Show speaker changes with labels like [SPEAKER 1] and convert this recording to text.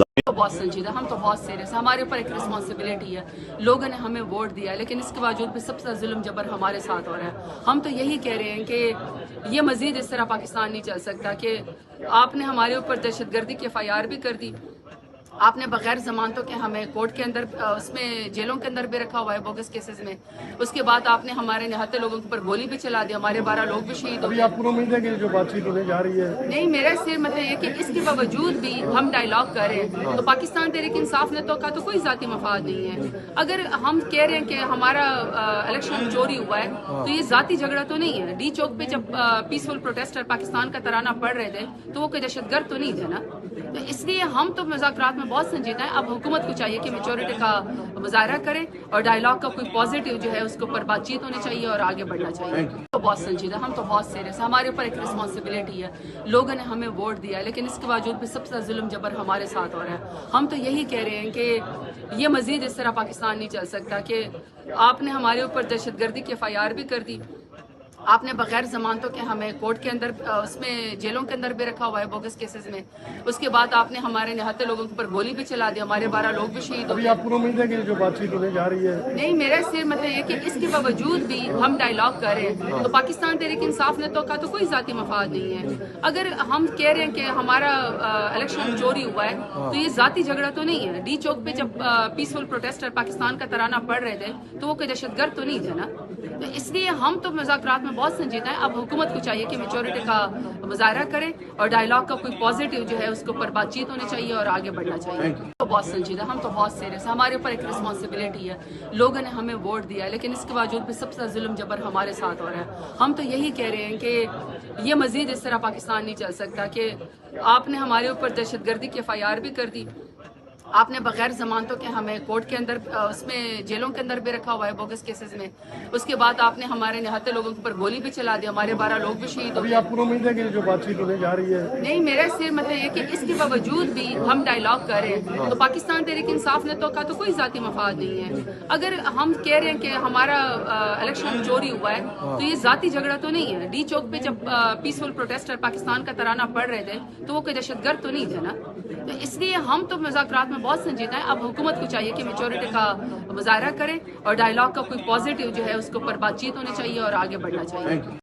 [SPEAKER 1] تو بہت سنجیدہ، ہم تو بہت سیریس ہیں، ہمارے اوپر ایک رسپانسبلٹی ہے، لوگوں نے ہمیں ووٹ دیا ہے، لیکن اس کے باوجود بھی سب سے ظلم جبر ہمارے ساتھ ہو رہا ہے۔ ہم تو یہی کہہ رہے ہیں کہ یہ مزید اس طرح پاکستان نہیں چل سکتا کہ آپ نے ہمارے اوپر دہشت گردی کی FIR بھی کر دی، آپ نے بغیر ضمانتوں کے ہمیں کورٹ کے اندر اس میں جیلوں کے اندر بھی رکھا ہوا ہے بوگس کیسز میں، اس کے بعد آپ نے ہمارے نہتے لوگوں کے اوپر گولی بھی چلا دی، ہمارے 12 لوگ بھی شہید ہو
[SPEAKER 2] ابھی
[SPEAKER 1] گئے۔
[SPEAKER 2] آپ کو امید ہے کہ جو بات چیت ہونے جا رہی ہے؟
[SPEAKER 1] نہیں، میرا صرف مطلب یہ کہ اس کے باوجود بھی ہم ڈائیلاگ کر رہے ہیں تو پاکستان تحریک انصاف نے کا تو کوئی ذاتی مفاد نہیں ہے۔ اگر ہم کہہ رہے ہیں کہ ہمارا الیکشن چوری ہوا ہے تو یہ ذاتی جھگڑا تو نہیں ہے۔ ڈی چوک پہ جب پیسفل پروٹیسٹر پاکستان کا ترانہ پڑھ رہے تھے تو وہ کوئی دہشت گرد تو نہیں تھے نا، تو اس لیے ہم تو مذاکرات میں بہت سنجیدہ ہیں۔ اب حکومت کو چاہیے کہ میچورٹی کا مظاہرہ کرے اور ڈائیلاگ کا کوئی پازیٹیو جو ہے اس کے اوپر بات چیت ہونی چاہیے اور آگے بڑھنا چاہیے۔ تو بہت سنجیدہ، ہم تو بہت سیریس ہیں، ہمارے اوپر ایک رسپانسبلٹی ہے، لوگوں نے ہمیں ووٹ دیا ہے، لیکن اس کے باوجود بھی سب سے ظلم جبر ہمارے ساتھ ہو رہا ہے۔ ہم تو یہی کہہ رہے ہیں کہ یہ مزید اس طرح پاکستان نہیں چل سکتا کہ آپ نے ہمارے اوپر دہشت گردی کی FIR بھی کر دی، آپ نے بغیر ضمانتوں کے ہمیں کورٹ کے اندر اس میں جیلوں کے اندر بھی رکھا ہوا ہے بوگس کیسز میں، اس کے بعد آپ نے ہمارے نہتے لوگوں کے اوپر گولی بھی چلا دی، ہمارے 12 لوگ بھی شہید ہو
[SPEAKER 2] ابھی
[SPEAKER 1] گئے۔
[SPEAKER 2] آپ کو امید ہے کہ جو بات چیت ہونے جا رہی ہے؟
[SPEAKER 1] نہیں، میرا صرف مطلب یہ کہ اس کے باوجود بھی ہم ڈائیلاگ کر رہے ہیں تو پاکستان تحریک انصاف نے کا تو کوئی ذاتی مفاد نہیں ہے۔ اگر ہم کہہ رہے ہیں کہ ہمارا الیکشن چوری ہوا ہے تو یہ ذاتی جھگڑا تو نہیں ہے۔ ڈی چوک پہ جب پیسفل پروٹیسٹر پاکستان کا ترانہ پڑھ رہے تھے تو وہ کوئی دہشت گرد تو نہیں تھے نا، تو اس لیے ہم تو مذاکرات میں بہت سنجیدہ ہیں۔ اب حکومت کو چاہیے کہ میچورٹی کا مظاہرہ کرے اور ڈائیلاگ کا کوئی پازیٹیو جو ہے اس کے اوپر بات چیت ہونی چاہیے اور آگے بڑھنا چاہیے۔ تو بہت سنجیدہ، ہم تو بہت سیریس ہیں، ہمارے اوپر ایک رسپانسبلٹی ہے، لوگوں نے ہمیں ووٹ دیا ہے، لیکن اس کے باوجود بھی سب سے ظلم جبر ہمارے ساتھ ہو رہا ہے۔ ہم تو یہی کہہ رہے ہیں کہ یہ مزید اس طرح پاکستان نہیں چل سکتا کہ آپ نے ہمارے اوپر دہشت گردی کی FIR بھی کر دی، آپ نے بغیر ضمانتوں کے ہمیں کورٹ کے اندر اس میں جیلوں کے اندر بھی رکھا ہوا ہے بوگس کیسز میں، اس کے بعد آپ نے ہمارے نہتے لوگوں کے اوپر گولی بھی چلا دی، ہمارے 12 لوگ بھی شہید ہو
[SPEAKER 2] ابھی
[SPEAKER 1] گئے۔
[SPEAKER 2] آپ کو امید ہے کہ جو بات چیت ہونے جا رہی ہے؟
[SPEAKER 1] نہیں، میرا صرف مطلب یہ کہ اس کے باوجود بھی ہم ڈائیلاگ کر رہے ہیں تو پاکستان تحریک انصاف نے کا تو کوئی ذاتی مفاد نہیں ہے۔ اگر ہم کہہ رہے ہیں کہ ہمارا الیکشن چوری ہوا ہے تو یہ ذاتی جھگڑا تو نہیں ہے۔ ڈی چوک پہ جب پیسفل پروٹیسٹر پاکستان کا ترانہ پڑھ رہے تھے تو وہ کوئی دہشت گرد تو نہیں تھے نا، تو اس لیے ہم تو مذاکرات میں بہت سنجیدہ ہیں۔ اب حکومت کو چاہیے کہ میچورٹی کا مظاہرہ کرے اور ڈائیلاگ کا کوئی پازیٹیو جو ہے اس کے اوپر بات چیت ہونی چاہیے اور آگے بڑھنا چاہیے۔